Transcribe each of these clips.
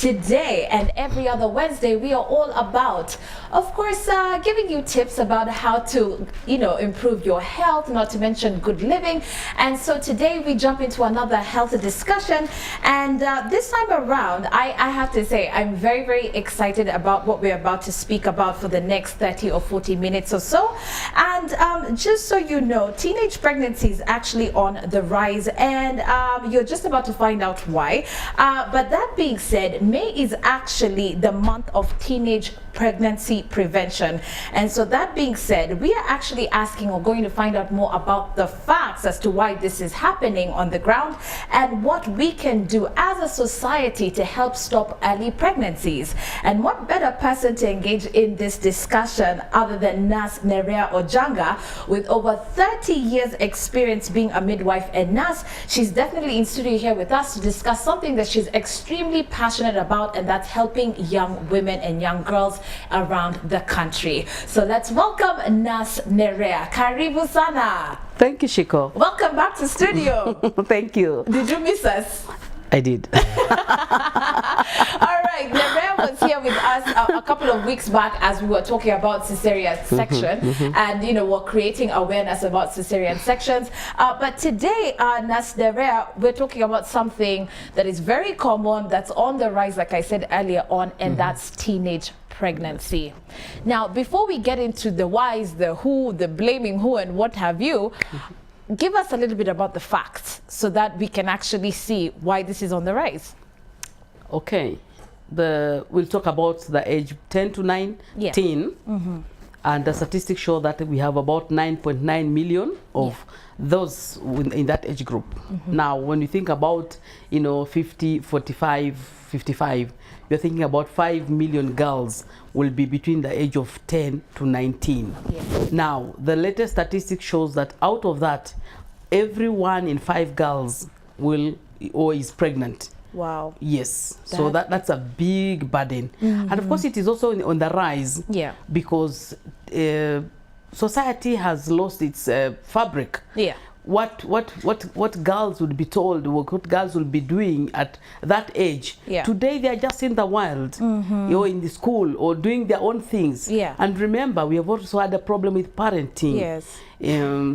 today and every other Wednesday, we are all about, of course, giving you tips about how to, improve your health, not to mention good living. And so today we jump into another health discussion. And this time around, I have to say, I'm very, very excited about what we're about to speak about for the next 30 or 40 minutes or so. And just so you know, teenage pregnancy is actually on the rise, and you're just about to find out why. But that being said, May is actually the month of teenage pregnancy prevention. And so that being said, we are actually asking or going to find out more about the facts as to why this is happening on the ground and what we can do as a society to help stop early pregnancies. And what better person to engage in this discussion other than Nurse Nerea Ojanga, with over 30 years experience being a midwife and nurse. She's definitely in studio here with us to discuss something that she's extremely passionate about, and that's helping young women and young girls around the country. So let's welcome Nurse Nerea. Karibu sana. Thank you, Shiko. Welcome back to studio. Thank you. Did you miss us? I did. All right, Nerea was here with us a couple of weeks back as we were talking about cesarean section, and we're creating awareness about cesarean sections. But today, Nurse Nerea, we're talking about something that is very common, that's on the rise, like I said earlier on, and that's teenage pregnancy. Now, before we get into the whys, the who, the blaming who, and what have you, give us a little bit about the facts so that we can actually see why this is on the rise. Okay. We'll talk about the age 10 to 19. And the statistics show that we have about 9.9 million of those in that age group. Now, when you think about, 50, 45, 55, you're thinking about 5 million girls will be between the age of 10 to 19. Now, the latest statistics shows that out of that, every 1 in 5 girls will or is pregnant. Wow. Yes. So that's a big burden. And of course, it is also on the rise. Yeah. Because society has lost its fabric. Yeah. What girls would be told, what girls will be doing at that age. Yeah. Today they are just in the wild, or in the school, or doing their own things. Yeah. And remember, we have also had a problem with parenting. Yes.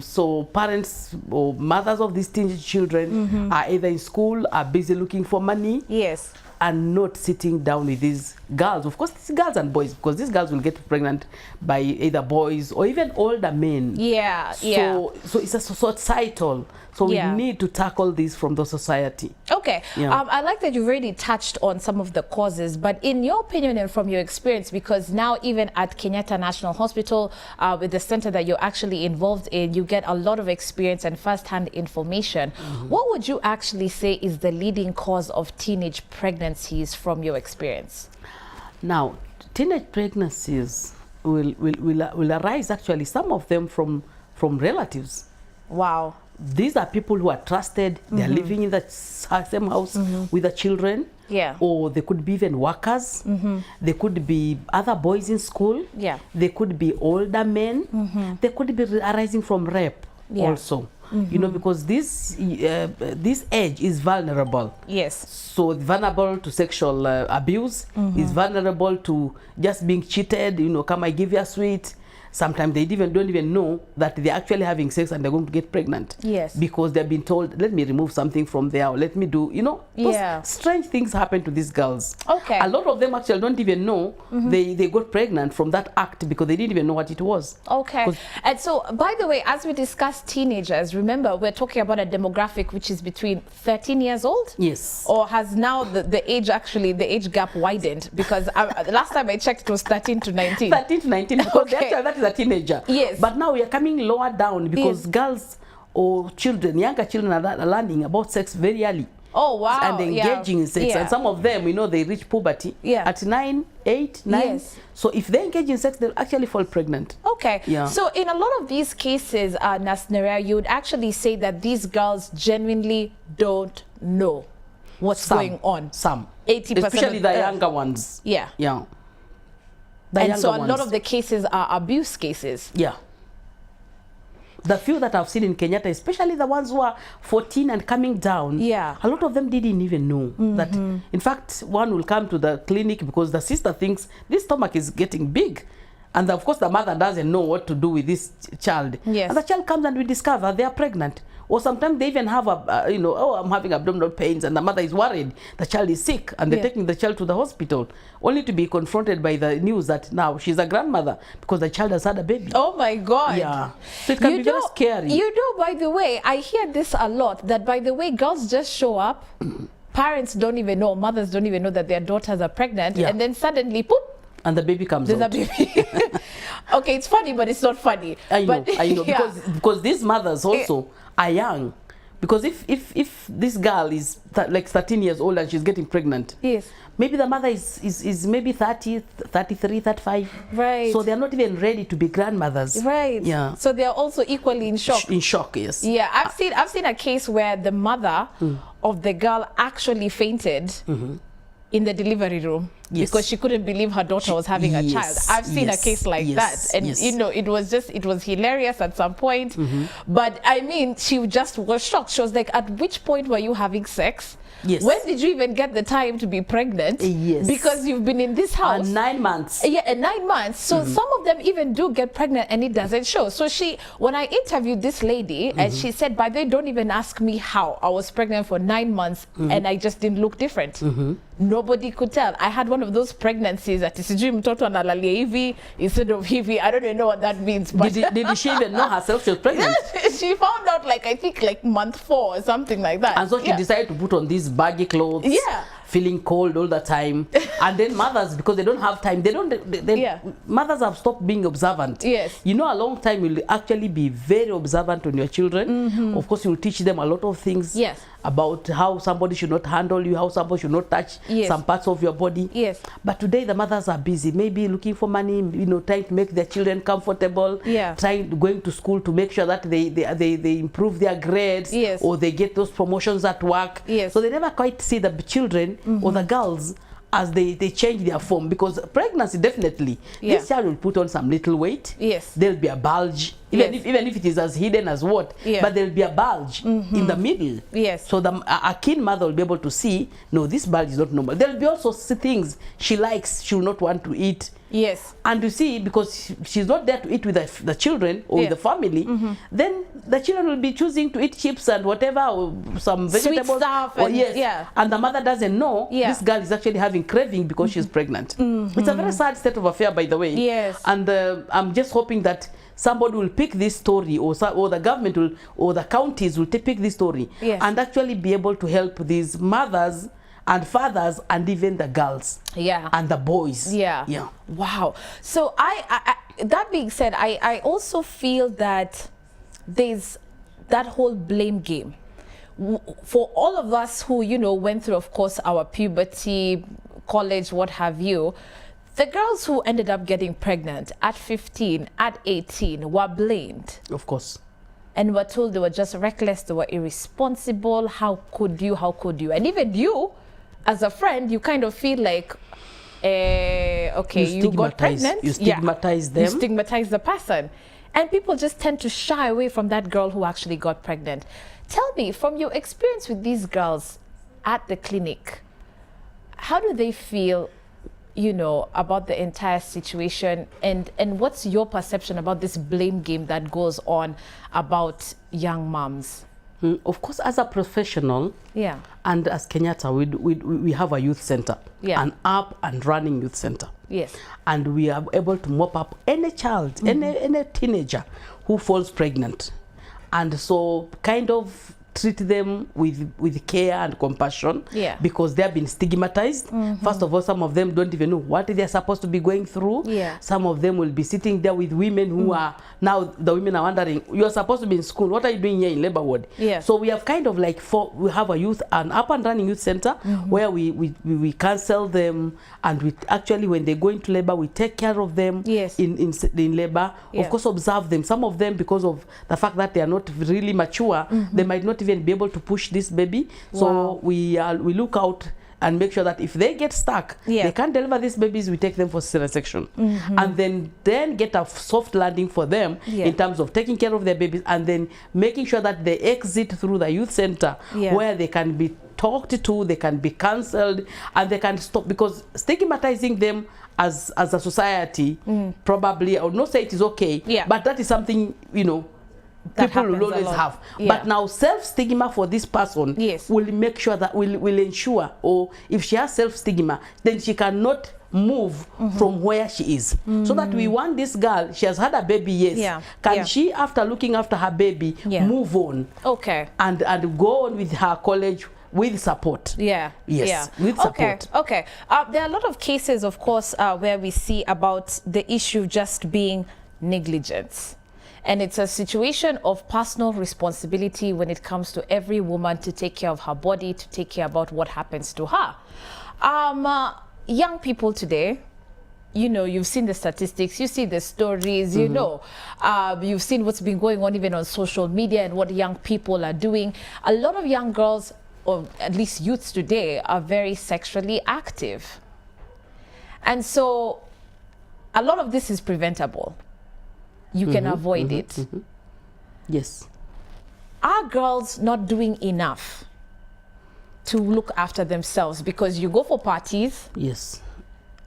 So parents or mothers of these teenage children are either in school, are busy looking for money. Yes. And not sitting down with these girls. Of course, these girls and boys, because these girls will get pregnant by either boys or even older men. Yeah, so it's a societal. So we need to tackle this from the society. Okay. Yeah. I like that you've already touched on some of the causes, but in your opinion and from your experience, because now even at Kenyatta National Hospital, with the center that you're actually involved in, you get a lot of experience and first-hand information. What would you actually say is the leading cause of teenage pregnancies from your experience? Now, teenage pregnancies will arise, actually, some of them from relatives. Wow. These are people who are trusted. They are living in the same house with the children. Yeah. Or they could be even workers. They could be other boys in school. Yeah. They could be older men. They could be arising from rape also. Because this age is vulnerable. Yes. So vulnerable to sexual abuse, is vulnerable to just being cheated. Come, I give you a sweet. Sometimes they don't even know that they're actually having sex and they're going to get pregnant. Yes. Because they've been told, let me remove something from there, or let me do, those strange things happen to these girls. Okay. A lot of them actually don't even know they got pregnant from that act because they didn't even know what it was. Okay. And so, by the way, as we discuss teenagers, remember, we're talking about a demographic which is between 13 years old? Yes. Or has now the age gap widened? Because the last time I checked, it was 13 to 19. 13 to 19, because that is a teenager. Yes. But now we are coming lower down because girls or children, younger children are learning about sex very early. Oh, wow. And engaging in sex. And some of them, they reach puberty at 9, 8, 9. Yes. So if they engage in sex, they'll actually fall pregnant. Okay. Yeah. So in a lot of these cases, Nurse Nerea, you would actually say that these girls genuinely don't know what's going on. Some. 80%. Especially the younger ones. Yeah. Yeah. And so a lot of the cases are abuse cases. Yeah. The few that I've seen in Kenyatta, especially the ones who are 14 and coming down, yeah, a lot of them didn't even know that. In fact, one will come to the clinic because the sister thinks this stomach is getting big. And of course, the mother doesn't know what to do with this child. Yes. And the child comes and we discover they are pregnant. Or sometimes they even have oh, I'm having abdominal pains, and the mother is worried the child is sick, and they're taking the child to the hospital, only to be confronted by the news that now she's a grandmother because the child has had a baby. Oh my God. Yeah. So it can be very scary. You know, by the way, I hear this a lot, that by the way, girls just show up, parents don't even know, mothers don't even know that their daughters are pregnant, and then suddenly, poop, and the baby comes there's out. a baby. Okay, it's funny, but it's not funny. I know, but, I know, because these mothers also are young. Because if this girl is like 13 years old and she's getting pregnant, yes, maybe the mother is maybe 30, 33, 35. Right. So they're not even ready to be grandmothers. Right. Yeah. So they're also equally in shock. In shock, yes. Yeah, I've seen a case where the mother of the girl actually fainted in the delivery room because she couldn't believe her daughter was having a child. I've seen a case like that, and you know, it was hilarious at some point. But I mean, she just was shocked. She was like, "At which point were you having sex? Yes. When did you even get the time to be pregnant? Yes. Because you've been in this house 9 months. Yeah, and 9 months. So some of them even do get pregnant and it doesn't show. So when I interviewed this lady, and she said, by the way, don't even ask me how. I was pregnant for 9 months and I just didn't look different. Nobody could tell. I had one of those pregnancies that is mtoto analalia hivi instead of hivi. I don't even know what that means. But did she even know herself she was pregnant? She found out I think month 4 or something like that. And so she decided to put on these baggy clothes. Yeah. Feeling cold all the time. And then mothers, because they don't have time, mothers have stopped being observant. Yes. You know, a long time you'll actually be very observant on your children. Of course, you'll teach them a lot of things. Yes. About how somebody should not handle you, how somebody should not touch some parts of your body. Yes. But today the mothers are busy, maybe looking for money, trying to make their children comfortable, going to school to make sure that they improve their grades, or they get those promotions at work. Yes. So they never quite see the children or the girls as they change their form, because pregnancy definitely this child will put on some little weight. Yes. There'll be a bulge, even if it is as hidden as what, but there'll be a bulge in the middle. Yes. So a keen mother will be able to see, no, this bulge is not normal. There'll be also things she likes, she will not want to eat. Yes. And you see, because she's not there to eat with the children or with the family, then the children will be choosing to eat chips and whatever, or some vegetables. Sweet stuff. And the mother doesn't know this girl is actually having craving because she's pregnant. It's a very sad state of affair, by the way. Yes. And I'm just hoping that somebody will pick this story, or the government will, or the counties will pick this story and actually be able to help these mothers and fathers and even the girls and the boys. Wow. So I that being said, I also feel that there's that whole blame game for all of us who went through, of course, our puberty, college, what have you. The girls who ended up getting pregnant at 15, at 18 were blamed. Of course. And were told they were just reckless, they were irresponsible. How could you? How could you? And even you, as a friend, you kind of feel like, okay, you got pregnant. You stigmatize them. You stigmatize the person. And people just tend to shy away from that girl who actually got pregnant. Tell me, from your experience with these girls at the clinic, how do they feel, about the entire situation, and what's your perception about this blame game that goes on about young moms? Of course, as a professional, and as Kenyatta, we have a youth center, an up and running youth center. Yes. And we are able to mop up any child, any teenager who falls pregnant, and so kind of treat them with care and compassion, because they have been stigmatized. First of all, some of them don't even know what they're supposed to be going through. Some of them will be sitting there with women who are, now the women are wondering, you're supposed to be in school, what are you doing here in labor ward? So we have kind of we have a an up and running youth center where we counsel them, and we actually, when they go into labor, we take care of them in labor. Of course, observe them. Some of them, because of the fact that they are not really mature, they might not even be able to push this baby. So we look out and make sure that if they get stuck, they can't deliver these babies, we take them for cesarean section. And then get a soft landing for them in terms of taking care of their babies, and then making sure that they exit through the youth center where they can be talked to, they can be counseled, and they can stop, because stigmatizing them as a society, probably, I would not say it is okay, but that is something, you know, that people will always have. But now self-stigma for this person will make sure that will ensure, or if she has self-stigma, then she cannot move from where she is. So that we want this girl, she has had a baby, can she, after looking after her baby, move on and go on with her college with support. With support. There are a lot of cases, of course, where we see about the issue just being negligence. And it's a situation of personal responsibility when it comes to every woman to take care of her body, to take care about what happens to her. Young people today, you know, you've seen the statistics, you see the stories, you know, you've seen what's been going on even on social media and what young people are doing. A lot of young girls, or at least youths today, are very sexually active. And so a lot of this is preventable. You can avoid it. Yes. Are girls not doing enough to look after themselves? Because you go for parties. Yes.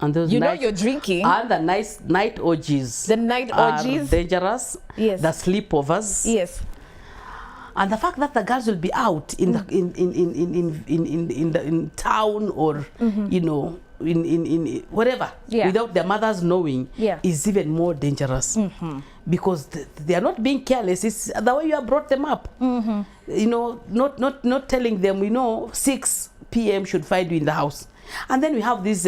And those you know you're drinking. And the nice night orgies. The night orgies. Are dangerous. Yes. The sleepovers. Yes. And the fact that the girls will be out in the in town, or you know, in whatever, without their mothers knowing, is even more dangerous. Because they are not being careless. It's the way you have brought them up. You know, not telling them, you know, 6 p.m. should find you in the house. And then we have these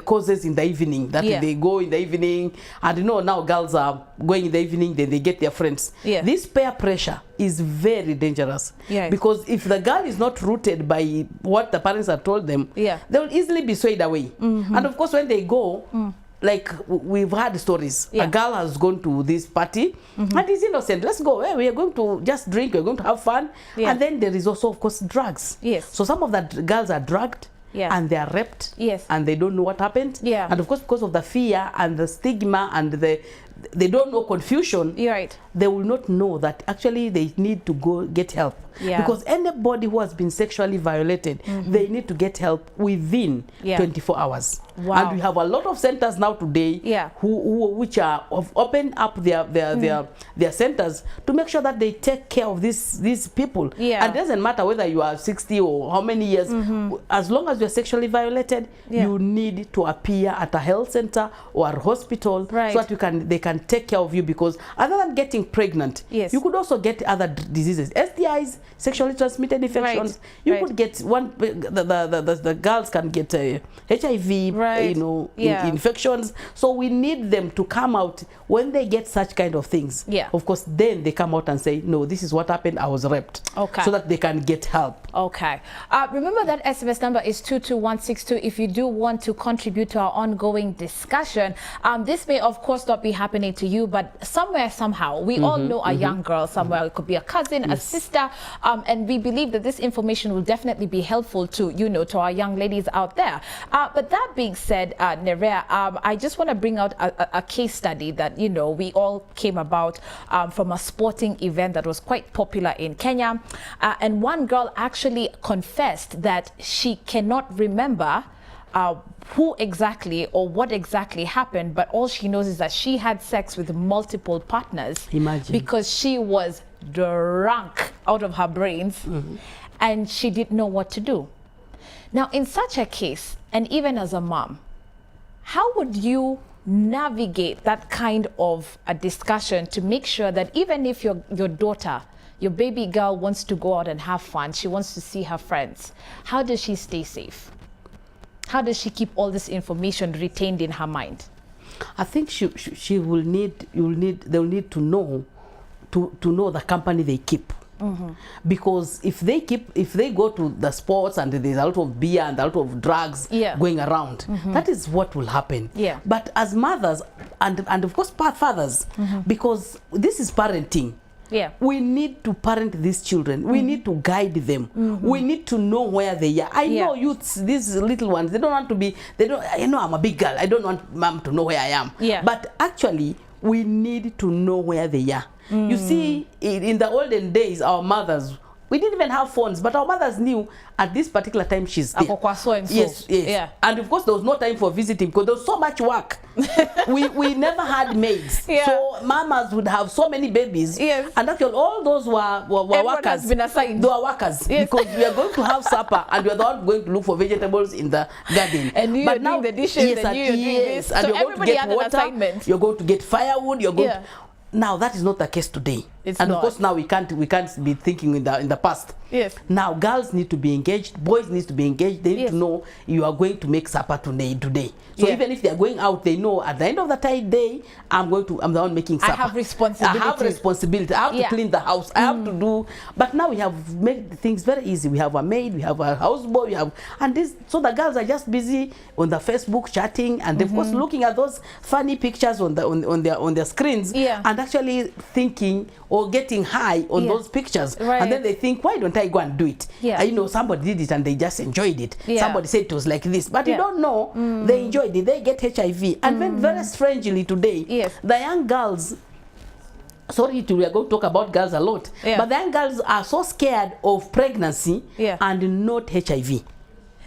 causes in the evening that they go in the evening, and you know, now girls are going in the evening, then they get their friends. This peer pressure is very dangerous, because if the girl is not rooted by what the parents have told them, they will easily be swayed away. And of course, when they go, like we've had stories, a girl has gone to this party and is innocent. Let's go. Hey, we are going to just drink, we're going to have fun. And then there is also, of course, drugs. So some of the girls are drugged. And they are raped, and they don't know what happened. And of course, because of the fear and the stigma and they don't know, confusion, they will not know that actually they need to go get help. Because anybody who has been sexually violated, they need to get help within 24 hours. And we have a lot of centers now today which have opened up their centers to make sure that they take care of these people. And it doesn't matter whether you are 60 or how many years, as long as you're sexually violated, you need to appear at a health center or a hospital, so that they can take care of you. Because other than getting pregnant, you could also get other diseases, STIs, sexually transmitted infections. You could get the girls can get HIV, you know, infections. So we need them to come out when they get such kind of things. Of course, then they come out and say, no, this is what happened, I was raped. So that they can get help. Remember that SMS number is 22162 if you do want to contribute to our ongoing discussion. This may of course not be happening to you, but somewhere, somehow, we all know a young girl somewhere. It could be a cousin, a sister, and we believe that this information will definitely be helpful to, you know, to our young ladies out there. But that being said, Nerea, I just want to bring out a case study that, you know, we all came about from a sporting event that was quite popular in Kenya. And one girl actually confessed that she cannot remember who exactly or what exactly happened, but all she knows is that she had sex with multiple partners. Imagine. Because she was drunk out of her brains, and she didn't know what to do. Now, in such a case, and even as a mom, how would you navigate that kind of a discussion to make sure that even if your daughter, your baby girl, wants to go out and have fun, she wants to see her friends, how does she stay safe? How does she keep all this information retained in her mind? I think they will need to know the company they keep. Because if they go to the sports and there's a lot of beer and a lot of drugs going around, that is what will happen. But as mothers and of course fathers, because this is parenting, Yeah. We need to parent these children. We need to guide them. We need to know where they are. I know youths, these little ones, they don't want to be, they don't, you know, I'm a big girl. I don't want mom to know where I am. Yeah. But actually, we need to know where they are. You see, in the olden days, our mothers, we didn't even have phones, but our mothers knew at this particular time she's there. Yes, yes. Yeah. And of course, there was no time for visiting because there was so much work. we never had maids. Yeah. So mamas would have so many babies. Yes. And actually, all those were workers. Has been assigned. They were workers. Yes. Because we are going to have supper and we are not going to look for vegetables in the garden. And you're doing the dishes, yes, and you're doing this. And so you're going to get water, assignment. you're going to get firewood, you're going to, now that is not the case today. It's and not. Of course now we can't be thinking in the past. Yes. Now girls need to be engaged, boys need to be engaged. They need to know you are going to make supper today. So even if they are going out, they know at the end of the day, I'm the one making supper. I have responsibility. I have to clean the house. I have to do. But now we have made things very easy. We have a maid, we have a houseboy, so the girls are just busy on the Facebook chatting and of course looking at those funny pictures on their screens and actually thinking or getting high on those pictures. Right. And then they think, why don't I go and do it? Yeah. You know, somebody did it and they just enjoyed it. Yeah. Somebody said it was like this. But you don't know, they enjoyed it. They get HIV. And then very strangely today, the young girls, we are going to talk about girls a lot, but the young girls are so scared of pregnancy and not HIV.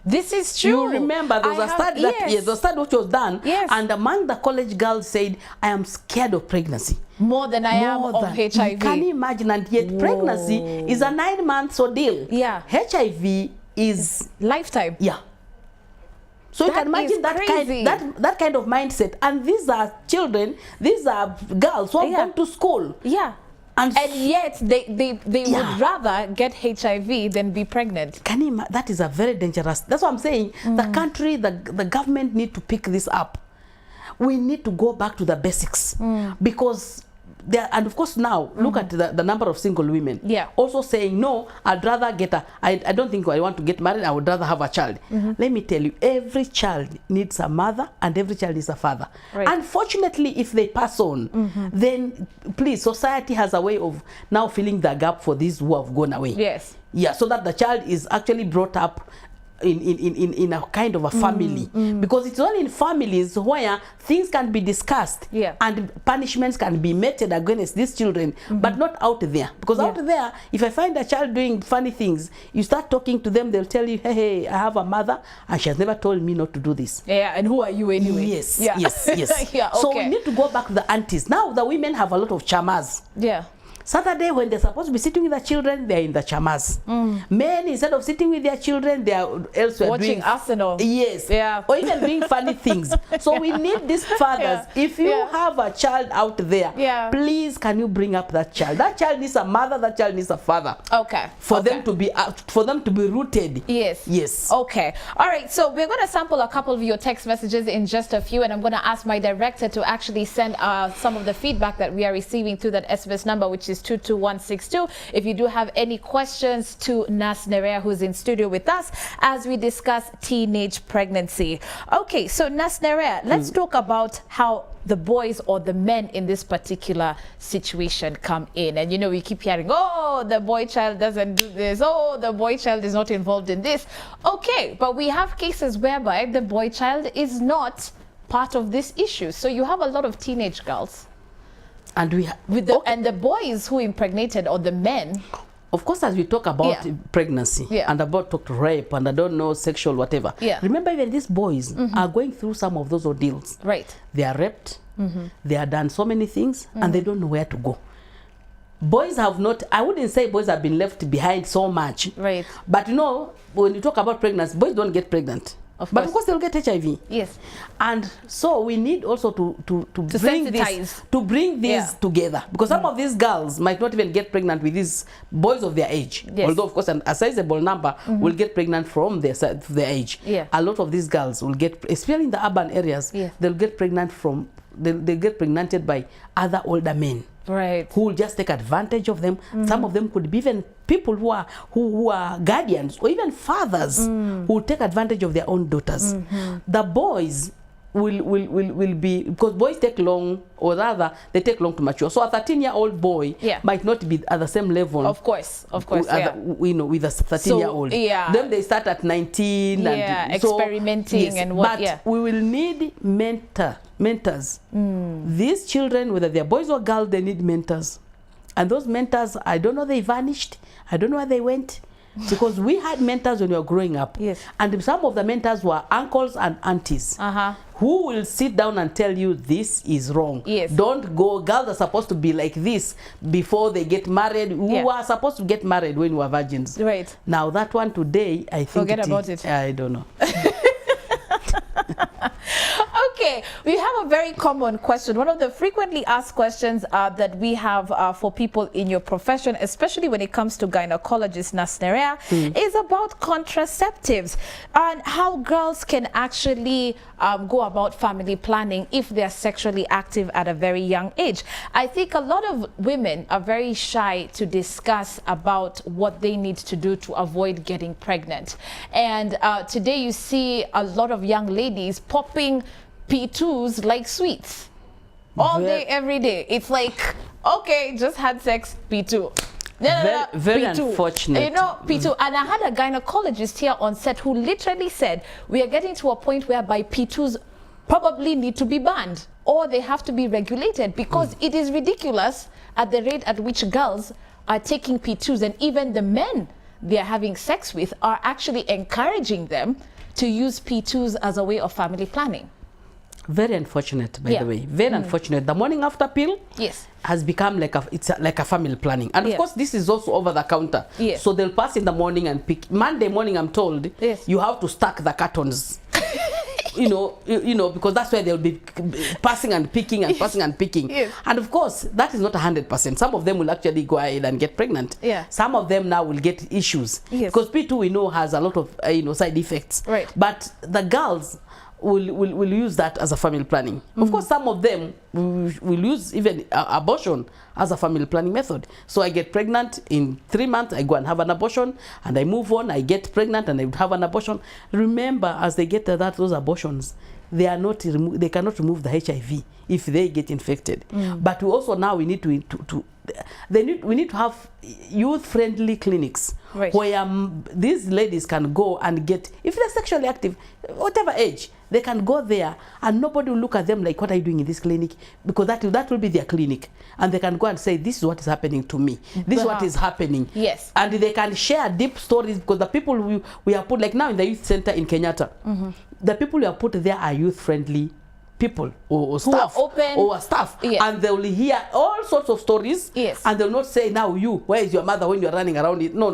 This is true. You remember there was a study which was done, and among the college girls said, I am scared of pregnancy. More than I am of HIV. Can you imagine? And yet pregnancy is a 9 months ordeal. Yeah. HIV is lifetime. Yeah. So you can imagine that kind of mindset. And these are children, these are girls who have gone to school. Yeah. And yet they would rather get HIV than be pregnant. Can you imagine? That is a very dangerous. That's what I'm saying. The country, the government need to pick this up. We need to go back to the basics because and of course now look at the number of single women also saying, no, I'd rather get I don't think I want to get married, I would rather have a child. Let me tell you, every child needs a mother and every child needs a father. Unfortunately, if they pass on, then please, society has a way of now filling the gap for these who have gone away. So that the child is actually brought up in a kind of a family, because it's only in families where things can be discussed and punishments can be meted against these children, but not out there. Because out there, if I find a child doing funny things, you start talking to them, they'll tell you, hey, I have a mother and she has never told me not to do this. And who are you anyway? Yes. So we need to go back to the aunties. Now the women have a lot of chamas. Saturday, when they're supposed to be sitting with the children, they're in the chamas. Men, instead of sitting with their children, they are elsewhere watching Arsenal. Or even doing funny things. So we need these fathers. If you have a child out there, please, can you bring up that child? That child needs a mother. That child needs a father. For them to be rooted. Okay. All right. So we're going to sample a couple of your text messages in just a few, and I'm going to ask my director to actually send some of the feedback that we are receiving through that SMS number, which is 22162. If you do have any questions to Nurse Nerea, who's in studio with us as we discuss teenage pregnancy. Okay, so Nurse Nerea, let's talk about how the boys or the men in this particular situation come in. And you know, we keep hearing, oh, the boy child doesn't do this, oh, the boy child is not involved in this. Okay, but we have cases whereby the boy child is not part of this issue. So you have a lot of teenage girls. And we and the boys who impregnated, or the men, of course, as we talk about pregnancy and about talk rape and I don't know, sexual whatever, remember, even these boys are going through some of those ordeals. They are raped, they are done so many things, and they don't know where to go. Boys have not, I wouldn't say boys have been left behind so much, but you know, when you talk about pregnancy, boys don't get pregnant. But of course they'll get HIV. And so we need also to bring this together, because some of these girls might not even get pregnant with these boys of their age. Although of course a sizable number will get pregnant from their age. A lot of these girls will get, especially in the urban areas, they'll get pregnant from they get pregnanted by other older men. Who will just take advantage of them. Some of them could be even people who are guardians or even fathers who will take advantage of their own daughters. The boys, will be, because boys take long, or rather they take long to mature. So a 13-year-old boy might not be at the same level. Of course, with a 13-year-old. Then they start at 19 and experimenting and what. But we will need mentors. These children, whether they're boys or girls, they need mentors. And those mentors, I don't know, they vanished. I don't know where they went. Because we had mentors when we were growing up. And some of the mentors were uncles and aunties who will sit down and tell you this is wrong. Don't go. Girls are supposed to be like this before they get married. We were supposed to get married when we were virgins. Now that one today, I think forget about it. I don't know. Okay, we have a very common question. One of the frequently asked questions that we have for people in your profession, especially when it comes to gynecologists, Nasnerea, is about contraceptives and how girls can actually go about family planning if they're sexually active at a very young age. I think a lot of women are very shy to discuss about what they need to do to avoid getting pregnant. And today you see a lot of young ladies popping P2s like sweets all day, every day. It's like, okay, just had sex, P2. Very P2. Unfortunate. You know, P2. And I had a gynecologist here on set who literally said, we are getting to a point whereby P2s probably need to be banned or they have to be regulated because it is ridiculous at the rate at which girls are taking P2s, and even the men they are having sex with are actually encouraging them to use P2s as a way of family planning. Very unfortunate, by the way. Very unfortunate. The morning after pill has become like a family planning. And of course, this is also over the counter. So they'll pass in the morning and pick. Monday morning, I'm told, you have to stack the cartons. you know, because that's where they'll be passing and picking and passing and picking. And of course, that is not 100%. Some of them will actually go ahead and get pregnant. Some of them now will get issues. Because P2, we know, has a lot of side effects. But the girls will use that as a family planning. Of course, some of them will use even abortion as a family planning method. So I get pregnant in 3 months, I go and have an abortion, and I move on, I get pregnant and I have an abortion. Remember, as they get those abortions, they cannot remove the HIV if they get infected. But we also now we need we need to have youth-friendly clinics where these ladies can go and get, if they're sexually active, whatever age, they can go there and nobody will look at them like, what are you doing in this clinic? Because that will be their clinic. And they can go and say, this is what is happening to me. This is what is happening. And they can share deep stories, because the people we have put, like now in the youth center in Kenyatta, the people we have put there are youth-friendly people or staff, and they will hear all sorts of stories, and they'll not say, now you, where is your mother, when you're running around it. No.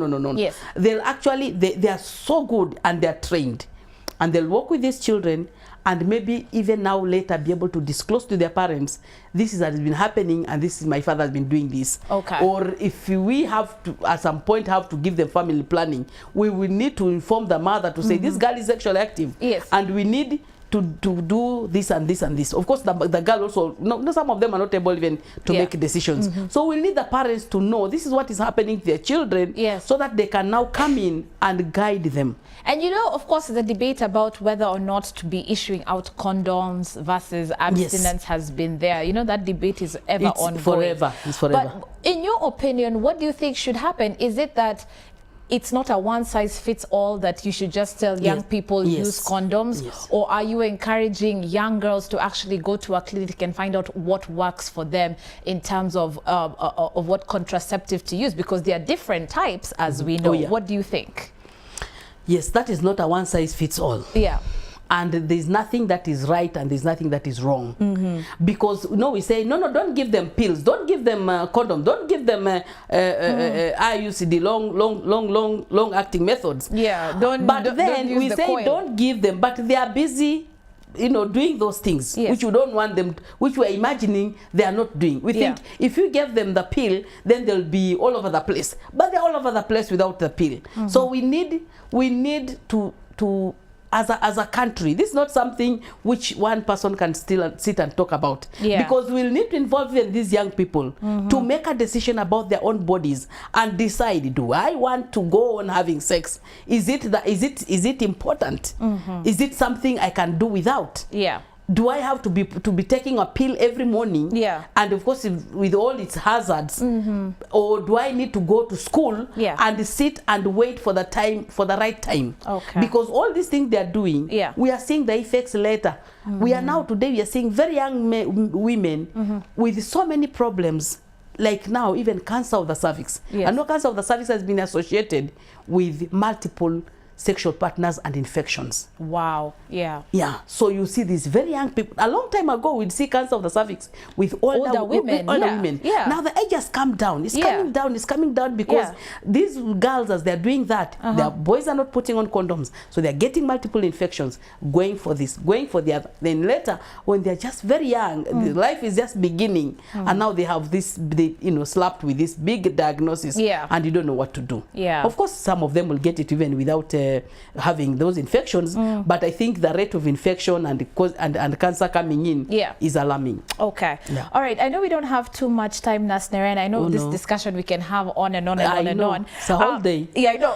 They'll actually, they are so good and they're trained, and they'll work with these children, and maybe even now later be able to disclose to their parents, this is what has been happening, and this is my father has been doing this. Or if we have to at some point have to give them family planning, we will need to inform the mother to say, this girl is sexually active, and we need to do this and this and this. Of course, the girl also, some of them are not able even to make decisions. So we need the parents to know this is what is happening to their children, so that they can now come in and guide them. And you know, of course, the debate about whether or not to be issuing out condoms versus abstinence has been there. You know, that debate is ongoing. It's forever. But in your opinion, what do you think should happen? Is it that it's not a one-size-fits-all, that you should just tell young people use condoms? Or are you encouraging young girls to actually go to a clinic and find out what works for them in terms of what contraceptive to use? Because there are different types, as we know. What do you think? Yes, that is not a one-size-fits-all. And there's nothing that is right and there's nothing that is wrong. Because we say, no, don't give them pills, don't give them condom, don't give them IUCD, long acting methods. But then we say don't give them, but they are busy doing those things which we don't want them, which we're imagining they are not doing. We think if you give them the pill, then they'll be all over the place. But they're all over the place without the pill. So we need to as a country, this is not something which one person can still sit and talk about. Because we'll need to involve these young people to make a decision about their own bodies and decide, do I want to go on having sex? Is it important? Is it something I can do without? Do I have to be taking a pill every morning? Yeah. And of course, with all its hazards, or do I need to go to school and sit and wait for the right time? Okay. Because all these things they are doing, we are seeing the effects later. We are now today we are seeing very young women with so many problems. Like now, even cancer of the cervix. I know cancer of the cervix has been associated with multiple sexual partners and infections. Wow. Yeah. Yeah. So you see these very young people. A long time ago, we'd see cancer of the cervix with older women. Women. Yeah. Now the age has come down. It's coming down. It's coming down because these girls, as they're doing that, their boys are not putting on condoms, so they're getting multiple infections, going for this, going for the other. Then later, when they're just very young, the life is just beginning, and now they have this, slapped with this big diagnosis, and you don't know what to do. Yeah. Of course, some of them will get it even without having those infections, but I think the rate of infection and cancer coming in is alarming. Okay. Yeah. All right. I know we don't have too much time, Nasneren. I know this discussion we can have on and on and on and on. It's a whole day. Yeah, I know.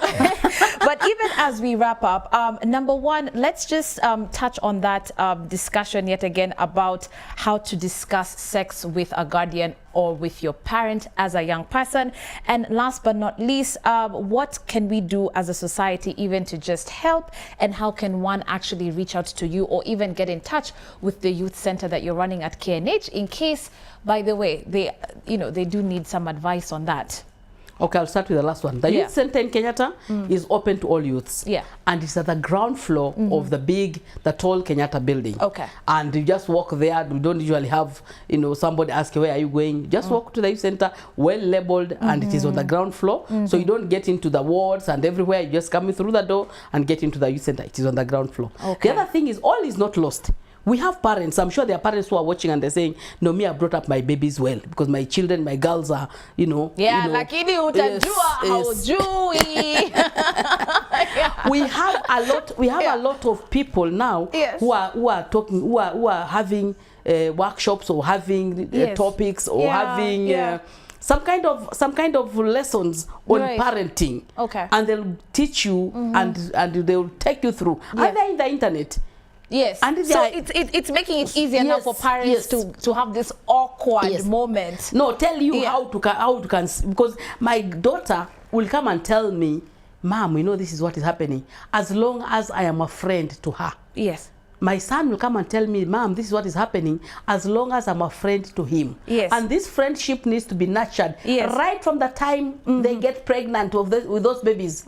But even as we wrap up, number one, let's just touch on that discussion yet again about how to discuss sex with a guardian or with your parent as a young person. And last but not least, what can we do as a society even to just help, and how can one actually reach out to you or even get in touch with the youth center that you're running at KNH in case, by the way, they do need some advice on that? Okay, I'll start with the last one. The youth center in Kenyatta is open to all youths. Yeah. And it's at the ground floor of the tall Kenyatta building. Okay. And you just walk there. We don't usually have, somebody ask, where are you going? Just walk to the youth center, well labeled, and it is on the ground floor. So you don't get into the wards and everywhere. You just come through the door and get into the youth center. It is on the ground floor. Okay. The other thing is, all is not lost. We have parents, I'm sure there are parents who are watching and they're saying, no, me, I brought up my babies well because my children, my girls are, lakini utajua haujui. We have a lot of people now who are having workshops or having topics or having some kind of lessons on parenting. Okay. And they'll teach you and they'll take you through. And they're in the internet. Yes, and so it's making it easier now for parents to have this awkward moment. No, tell you how to because my daughter will come and tell me, Mom, this is what is happening, as long as I am a friend to her. Yes. My son will come and tell me, Mom, this is what is happening, as long as I'm a friend to him. Yes. And this friendship needs to be nurtured right from the time they get pregnant with those babies.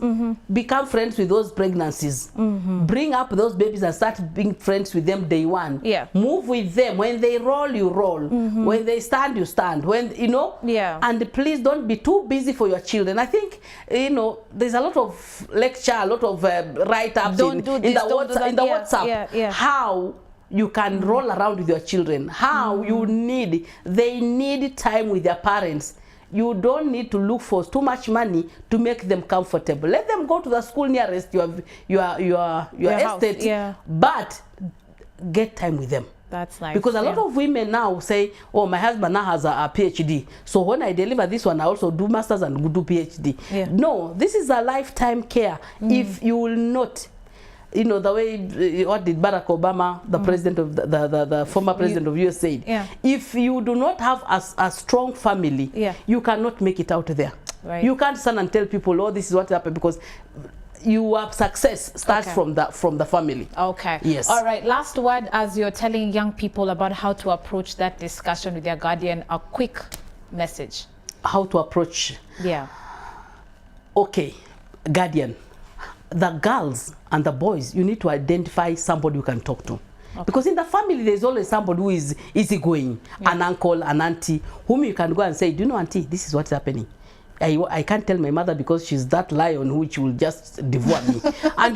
Become friends with those pregnancies. Bring up those babies and start being friends with them day one. Yeah. Move with them. When they roll, you roll. When they stand, you stand. When and please don't be too busy for your children. I think there's a lot of lecture, a lot of write-ups in the WhatsApp. How you can roll around with your children, how they need time with their parents. You don't need to look for too much money to make them comfortable. Let them go to the school nearest your estate, but get time with them. That's nice. Because a lot of women now say, oh, my husband now has a PhD, so when I deliver this one, I also do masters and do PhD. No, this is a lifetime care. If you will not, the way what did Barack Obama, the president of the former president of US said, if you do not have a strong family, you cannot make it out there. Right. You can't stand and tell people, oh, this is what happened, because your success starts from the family. Okay. Yes. All right. Last word, as you're telling young people about how to approach that discussion with their guardian, a quick message. How to approach? Yeah. Okay, guardian. The girls and the boys, you need to identify somebody you can talk to. Okay. Because in the family, there's always somebody who is easygoing, an uncle, an auntie, whom you can go and say, do you know, auntie, this is what's happening. I can't tell my mother because she's that lion which will just devour me. And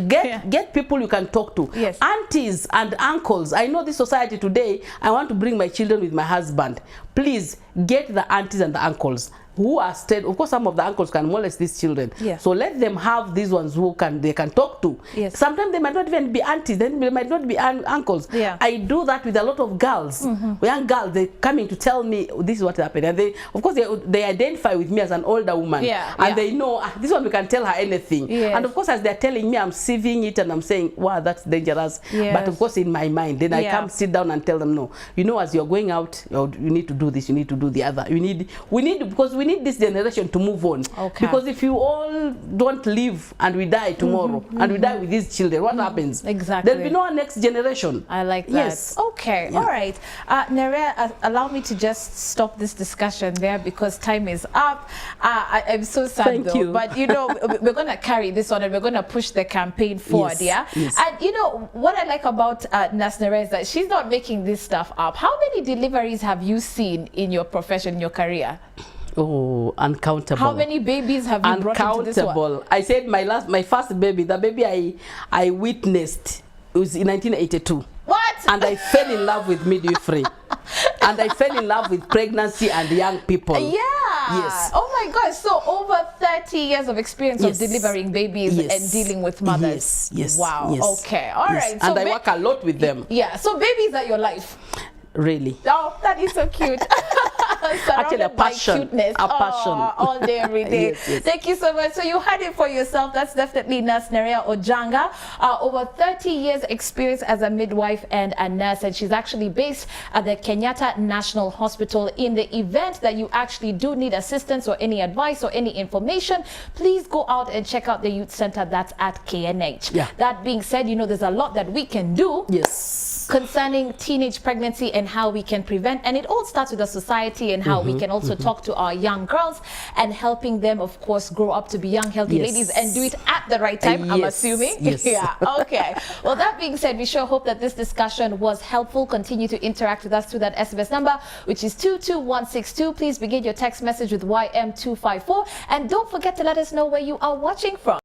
get people you can talk to. Yes. Aunties and uncles. I know this society today, I want to bring my children with my husband. Please get the aunties and the uncles. who are stayed. Of course, some of the uncles can molest these children. Yeah. So let them have these ones who they can talk to. Yes. Sometimes they might not even be aunties. Then they might not be uncles. Yeah. I do that with a lot of girls. Young girls, they coming to tell me this is what happened, and they, of course, they identify with me as an older woman. Yeah. And they know this one we can tell her anything. Yes. And of course, as they're telling me, I'm sieving it and I'm saying, wow, that's dangerous. Yes. But of course, in my mind, then I come sit down and tell them, no, you know, as you're going out, you need to do this, you need to do the other. We need because we need this generation to move on. Okay. Because if you all don't live and we die tomorrow and we die with these children, what happens? Exactly. There'll be no next generation. I like that. Yes. Okay. Yeah. All right. Nerea, allow me to just stop this discussion there because time is up. I'm so sad Thank though, you. but you know, we're going to carry this on and we're going to push the campaign forward. Yes. Yeah. Yes. And you know what I like about Nurse Nerea is that she's not making this stuff up. How many deliveries have you seen in your profession, in your career? Oh, uncountable. How many babies have you brought into this one? Uncountable. I said my first baby, the baby I witnessed, it was in 1982. What? And I fell in love with midwifery. And I fell in love with pregnancy and young people. Yeah. Yes. Oh my gosh. So over 30 years of experience Yes. of delivering babies Yes. and dealing with mothers. Yes. Yes. Wow. Yes. Okay. All Yes. right. And I work a lot with them. Yeah. So babies are your life. Really. Oh, that is so cute. Actually, a passion. Cuteness. A passion. All day, every day. Yes, yes. Thank you so much. So you heard it for yourself. That's definitely Nurse Nerea Ojanga. Over 30 years experience as a midwife and a nurse. And she's actually based at the Kenyatta National Hospital. In the event that you actually do need assistance or any advice or any information, please go out and check out the youth center that's at KNH. Yeah. That being said, you know, there's a lot that we can do. Yes. Concerning teenage pregnancy and how we can prevent, and it all starts with the society and how we can also talk to our young girls and helping them, of course, grow up to be young, healthy Yes. ladies and do it at the right time. I'm Yes. assuming. Yes. Yeah. Okay. Well, that being said, we sure hope that this discussion was helpful. Continue to interact with us through that SMS number, which is 22162. Please begin your text message with YM254, and don't forget to let us know where you are watching from.